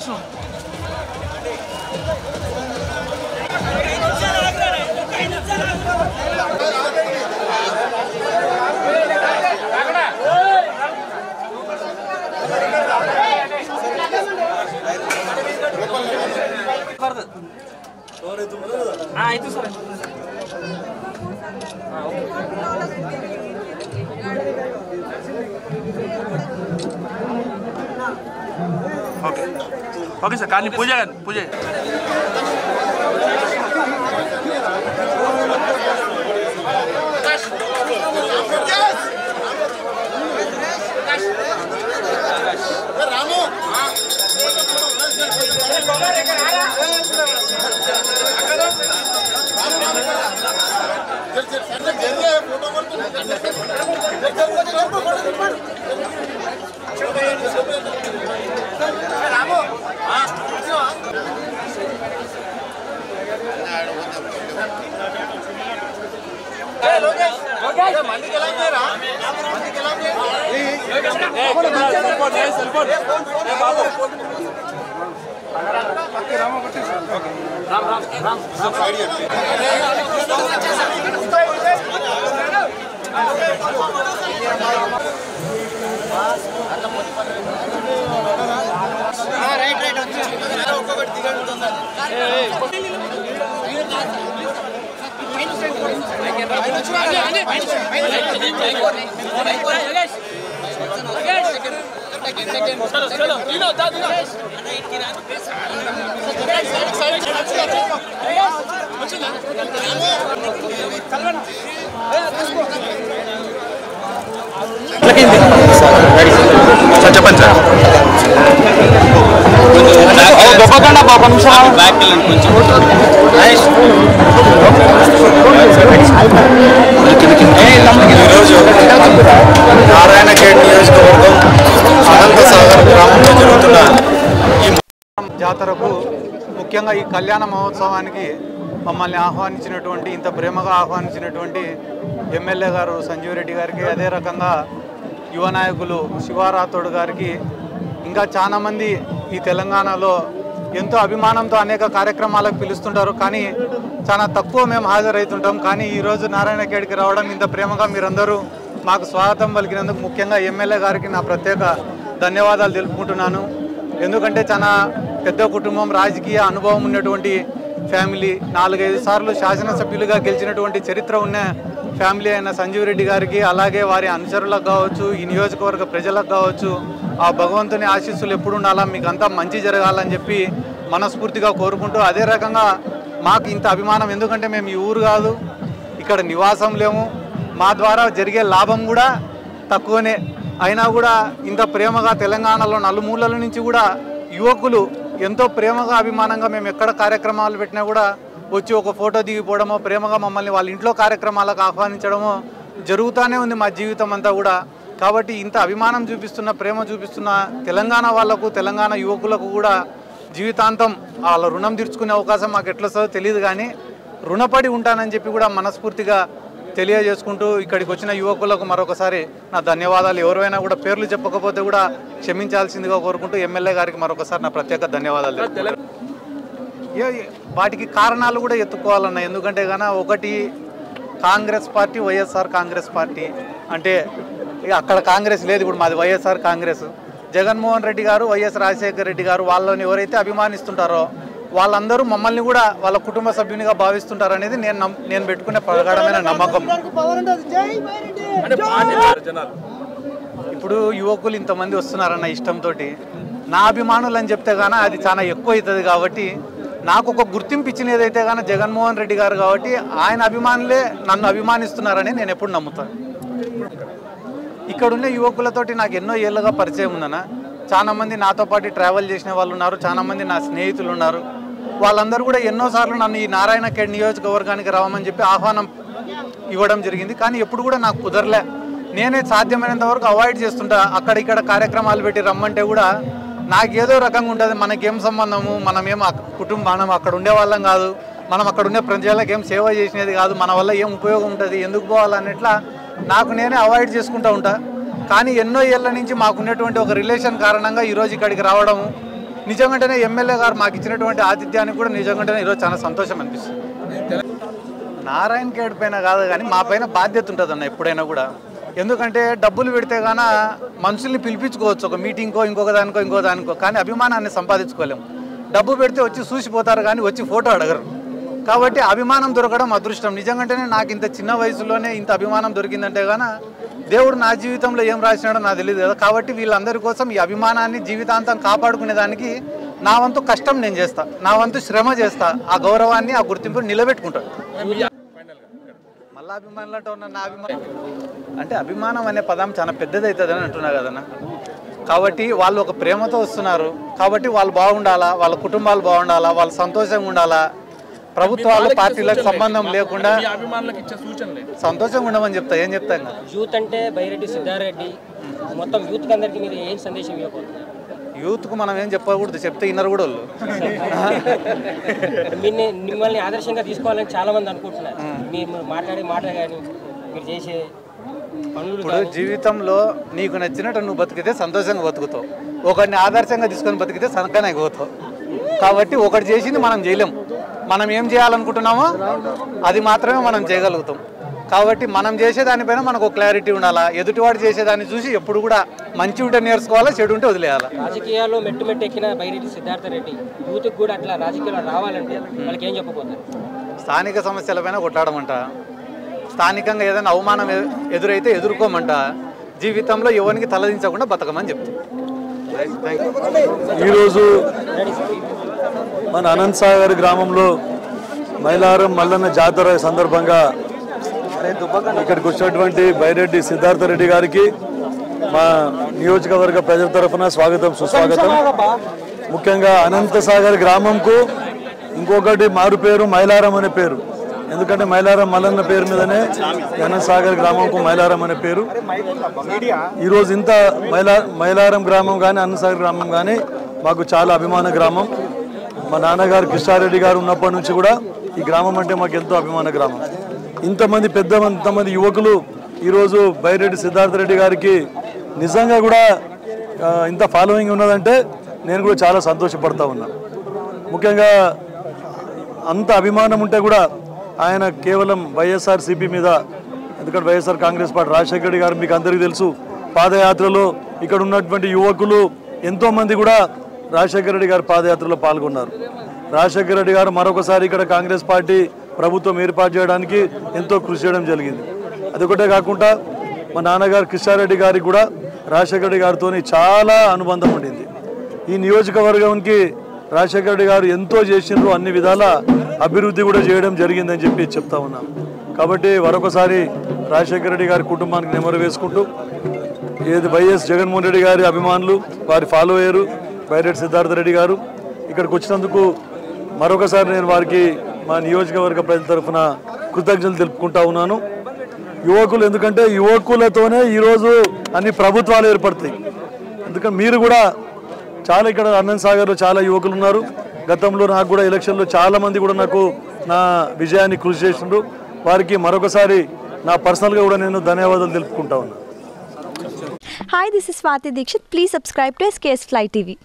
ఎక్కడొచ్చు ಆಯ್ತು sir okay okay sir కానీ పూజ చెప్పండి సార్ ఈరోజు నారాయణఖేడ్ నియోజకవర్గం అనంతసాగర్ గ్రామంలో జరుగుతున్న ఈ జాతరకు ముఖ్యంగా ఈ కళ్యాణ మహోత్సవానికి మమ్మల్ని ఆహ్వానించినటువంటి ఇంత ప్రేమగా ఆహ్వానించినటువంటి ఎమ్మెల్యే గారు సంజీవ్ రెడ్డి గారికి, అదే రకంగా యువ నాయకులు శివారాథోడ్ గారికి, ఇంకా చాలామంది ఈ తెలంగాణలో ఎంతో అభిమానంతో అనేక కార్యక్రమాలకు పిలుస్తుంటారు, కానీ చాలా తక్కువ మేము హాజరవుతుంటాం. కానీ ఈరోజు నారాయణఖేడ్కి రావడం ఇంత ప్రేమగా మీరందరూ మాకు స్వాగతం పలికినందుకు ముఖ్యంగా ఎమ్మెల్యే గారికి నా ప్రత్యేక ధన్యవాదాలు తెలుపుకుంటున్నాను. ఎందుకంటే చాలా పెద్ద కుటుంబం, రాజకీయ అనుభవం ఉన్నటువంటి ఫ్యామిలీ, 4-5 సార్లు శాసనసభ్యులుగా గెలిచినటువంటి చరిత్ర ఉన్న ఫ్యామిలీ అయిన సంజీవ్ రెడ్డి గారికి, అలాగే వారి అనుచరులకు కావచ్చు, ఈ నియోజకవర్గ ప్రజలకు కావచ్చు, ఆ భగవంతుని ఆశీస్సులు ఎప్పుడు ఉండాలా, మీకు అంతా మంచి జరగాలని చెప్పి మనస్ఫూర్తిగా కోరుకుంటూ, అదే రకంగా మాకు ఇంత అభిమానం ఎందుకంటే మేము ఈ ఊరు కాదు, ఇక్కడ నివాసం లేము, మా ద్వారా జరిగే లాభం కూడా తక్కువనే, అయినా కూడా ఇంత ప్రేమగా తెలంగాణలో నలుమూలల నుంచి కూడా యువకులు ఎంతో ప్రేమగా అభిమానంగా మేము ఎక్కడ కార్యక్రమాలు పెట్టినా కూడా వచ్చి ఒక ఫోటో దిగిపోవడమో, ప్రేమగా మమ్మల్ని వాళ్ళ ఇంట్లో కార్యక్రమాలకు ఆహ్వానించడమో జరుగుతూనే ఉంది మా జీవితం అంతా కూడా. కాబట్టి ఇంత అభిమానం చూపిస్తున్న, ప్రేమ చూపిస్తున్న తెలంగాణ వాళ్లకు, తెలంగాణ యువకులకు కూడా జీవితాంతం వాళ్ళ రుణం తీర్చుకునే అవకాశం మాకు ఎట్లా వస్తుందో తెలియదు, కానీ రుణపడి ఉంటానని చెప్పి కూడా మనస్ఫూర్తిగా తెలియజేసుకుంటూ ఇక్కడికి వచ్చిన యువకులకు మరొకసారి నా ధన్యవాదాలు. ఎవరైనా కూడా పేర్లు చెప్పకపోతే కూడా క్షమించాల్సిందిగా కోరుకుంటూ ఎమ్మెల్యే గారికి మరొకసారి నా ప్రత్యేక ధన్యవాదాలు. వాటికి కారణాలు కూడా ఎత్తుకోవాలన్న, ఎందుకంటే కన్నా ఒకటి కాంగ్రెస్ పార్టీ, వైఎస్ఆర్ కాంగ్రెస్ పార్టీ అంటే అక్కడ కాంగ్రెస్ లేదు, ఇప్పుడు మాది వైఎస్ఆర్ కాంగ్రెస్. జగన్మోహన్ రెడ్డి గారు, వైఎస్ రాజశేఖర రెడ్డి గారు వాళ్ళని ఎవరైతే అభిమానిస్తుంటారో వాళ్ళందరూ మమ్మల్ని కూడా వాళ్ళ కుటుంబ సభ్యునిగా భావిస్తుంటారు అనేది నేను పెట్టుకునే ప్రగాఢమైన నమ్మకం. ఇప్పుడు యువకులు ఇంతమంది వస్తున్నారన్న ఇష్టంతో నా అభిమానులు అని చెప్తే గాన అది చాలా ఎక్కువ అవుతుంది. కాబట్టి నాకు ఒక గుర్తింపు ఇచ్చిన ఏదైతే గాన జగన్మోహన్ రెడ్డి గారు, కాబట్టి ఆయన అభిమానులే నన్ను అభిమానిస్తున్నారని నేను ఎప్పుడు నమ్ముతాను. ఇక్కడున్న యువకులతోటి నాకు ఎన్నో ఏళ్ళుగా పరిచయం ఉందన్న. చాలామంది నాతో పాటు ట్రావెల్ చేసిన వాళ్ళు ఉన్నారు, చాలామంది నా స్నేహితులు ఉన్నారు. వాళ్ళందరూ కూడా ఎన్నోసార్లు నన్ను ఈ నారాయణఖేడ్ నియోజకవర్గానికి రావమని చెప్పి ఆహ్వానం ఇవ్వడం జరిగింది, కానీ ఎప్పుడు కూడా నాకు కుదరలే. నేనే సాధ్యమైనంత వరకు అవాయిడ్ చేస్తుంటా. అక్కడ ఇక్కడ కార్యక్రమాలు పెట్టి రమ్మంటే కూడా నాకేదో రకంగా ఉంటుంది, మనకేం సంబంధము, మనమేం మనం అక్కడ ఉండే వాళ్ళం కాదు, మనం అక్కడ ఉండే ప్రజలకు ఏం సేవ చేసినది కాదు, మన వల్ల ఏం ఉపయోగం ఉంటుంది, ఎందుకు పోవాలన్నట్లా నాకు నేనే అవాయిడ్ చేసుకుంటూ ఉంటా. కానీ ఎన్నో ఏళ్ళ నుంచి మాకున్నటువంటి ఒక రిలేషన్ కారణంగా ఈరోజు ఇక్కడికి రావడము, నిజంగానే ఎమ్మెల్యే గారు మాకు ఇచ్చినటువంటి ఆతిథ్యానికి కూడా నిజంగానే ఈరోజు చాలా సంతోషం అనిపిస్తుంది. నారాయణ ఖేడ్ పైన కాదు కానీ మా పైన బాధ్యత ఉంటుంది అన్న ఎప్పుడైనా కూడా. ఎందుకంటే డబ్బులు పెడితే గాన మనుషుల్ని పిలిపించుకోవచ్చు, ఒక మీటింగ్కో ఇంకో దానికో, కానీ అభిమానాన్ని సంపాదించుకోలేము. డబ్బు పెడితే వచ్చి చూసిపోతారు కానీ వచ్చి ఫోటో అడగరు. కాబట్టి అభిమానం దొరకడం అదృష్టం. నిజంగానే నాకు ఇంత చిన్న వయసులోనే ఇంత అభిమానం దొరికిందంటే గాన దేవుడు నా జీవితంలో ఏం రాసినాడో నాకు తెలియదు కదా. కాబట్టి వీళ్ళందరి కోసం ఈ అభిమానాన్ని జీవితాంతం కాపాడుకునేదానికి నా వంతు కష్టం నేను చేస్తా, నా వంతు శ్రమ చేస్తా, ఆ గౌరవాన్ని ఆ గుర్తింపుని నిలబెట్టుకుంటాను. మళ్ళీ అభిమానులు అంటే ఉన్న నా అభిమానం అంటే అభిమానం అనే పదం చాలా పెద్దది అవుతుందని అంటున్నా కదన్నా. కాబట్టి వాళ్ళు ఒక ప్రేమతో వస్తున్నారు కాబట్టి వాళ్ళు బాగుండాలా, వాళ్ళ కుటుంబాలు బాగుండాలా, వాళ్ళు సంతోషంగా ఉండాలా, ప్రభుత్వాలు పార్టీలకు సంబంధం లేకుండా సంతోషంగా ఉండమని చెప్తా. ఏం చెప్తాం యూత్ అంటే బైరెడ్డి సిద్ధారెడ్డి మొత్తం యూత్ అందరికి మీరు ఏం సందేశం ఇవ్వబోతున్నారు? యూత్కు మనం ఏం చెప్పకూడదు, చెప్తే ఇన్నరు కూడా వాళ్ళు మిమ్మల్ని ఆదర్శంగా తీసుకోవాలని చాలా మంది అనుకుంటున్నారు. మీరు మాట్లాడే మాట కానీ మీరు చేసే పనులు. ఇప్పుడు జీవితంలో నీకు నచ్చినట్టు నువ్వు బతికితే సంతోషంగా బతుకుతావు, ఒకరిని ఆదర్శంగా తీసుకొని బతికితే సనకనే పోతావు. కాబట్టి ఒకటి చేసింది మనం చేయలేం, మనం ఏం చేయాలనుకుంటున్నామో అది మాత్రమే మనం చేయగలుగుతాం. కాబట్టి మనం చేసేదానిపైన మనకు ఒక క్లారిటీ ఉండాలా, ఎదుటివాడు చేసేదాన్ని చూసి ఎప్పుడు కూడా మంచి ఉంటే నేర్చుకోవాలా, చెడు ఉంటే వదిలేయాలా. రాజకీయాల్లో మెట్టు ఎక్కిన బైరెడ్డి సిద్ధార్థ రెడ్డి యూత్కి కూడా అట్లా రాజకీయాల్లో రావాలంటే వాళ్ళకి ఏం చెప్పబోతారు? స్థానిక సమస్యలపైన కొట్లాడమంట, స్థానికంగా ఏదైనా అవమానం ఎదురైతే ఎదుర్కోమంట, జీవితంలో ఎవరికి తలదించకుండా బతకమని చెప్తాం. ఈరోజు మన అనంత్ సాగర్ గ్రామంలో మైలారం మల్లన్న జాతర సందర్భంగా ఇక్కడికి వచ్చినటువంటి బైరెడ్డి సిద్ధార్థ రెడ్డి గారికి మా నియోజకవర్గ ప్రజల తరఫున స్వాగతం సుస్వాగతం. ముఖ్యంగా అనంత సాగర్ గ్రామంకు ఇంకొకటి మారు పేరు మైలారం అనే పేరు, ఎందుకంటే మైలారం మల్లన్న పేరు మీదనే అనంత సాగర్ గ్రామంకు మైలారం అనే పేరు. ఈరోజు ఇంత మైలారం గ్రామం కానీ అనంత సాగర్ గ్రామం కానీ మాకు చాలా అభిమాన గ్రామం. మా నాన్నగారు కృష్ణారెడ్డి గారు ఉన్నప్పటి నుంచి కూడా ఈ గ్రామం అంటే మాకు ఎంతో అభిమాన గ్రామం. ఇంతమంది యువకులు ఈరోజు బైరెడ్డి సిద్ధార్థ రెడ్డి గారికి నిజంగా కూడా ఇంత ఫాలోయింగ్ ఉన్నదంటే నేను కూడా చాలా సంతోషపడతా ఉన్నాను. ముఖ్యంగా అంత అభిమానం ఉంటే కూడా ఆయన కేవలం వైఎస్ఆర్సీపీ మీద, ఎందుకంటే వైఎస్ఆర్ కాంగ్రెస్ పార్టీ రాజశేఖర రెడ్డి గారు మీకు అందరికీ తెలుసు, పాదయాత్రలో ఇక్కడ ఉన్నటువంటి యువకులు ఎంతోమంది కూడా రాజశేఖర రెడ్డి గారు పాదయాత్రలో పాల్గొన్నారు. రాజశేఖర రెడ్డి గారు మరొకసారి ఇక్కడ కాంగ్రెస్ పార్టీ ప్రభుత్వం ఏర్పాటు చేయడానికి ఎంతో కృషి చేయడం జరిగింది. అదొకటే కాకుండా మా నాన్నగారు కృష్ణారెడ్డి గారికి కూడా రాజశేఖర రెడ్డి గారితో చాలా అనుబంధం ఉండింది. ఈ నియోజకవర్గానికి రాజశేఖర రెడ్డి గారు ఎంతో చేసిండ్రు, అన్ని విధాల అభివృద్ధి కూడా చేయడం జరిగిందని చెప్పి చెప్తా ఉన్నాం. కాబట్టి మరొకసారి రాజశేఖర రెడ్డి గారి కుటుంబానికి నెమరు వేసుకుంటూ ఏది వైఎస్ జగన్మోహన్ రెడ్డి గారి అభిమానులు వారి ఫాలోయరు బైరెడ్డి సిద్ధార్థ రెడ్డి గారు ఇక్కడికి వచ్చినందుకు మరొకసారి నేను వారికి మా నియోజకవర్గ ప్రజల తరఫున కృతజ్ఞతలు తెలుపుకుంటా ఉన్నాను. యువకులు, ఎందుకంటే యువకులతోనే ఈరోజు అన్ని ప్రభుత్వాలు ఏర్పడతాయి. ఎందుకంటే మీరు కూడా చాలా ఇక్కడ అనంత్ సాగర్లో చాలా యువకులు ఉన్నారు. గతంలో నాకు కూడా ఎలక్షన్లో చాలామంది కూడా నాకు నా విజయాన్ని కృషి చేసిండ్రు. వారికి మరొకసారి నా పర్సనల్గా కూడా నేను ధన్యవాదాలు తెలుపుకుంటా ఉన్నాను. Hi, this is Swati Dikshit. Please subscribe to SKS Fly TV.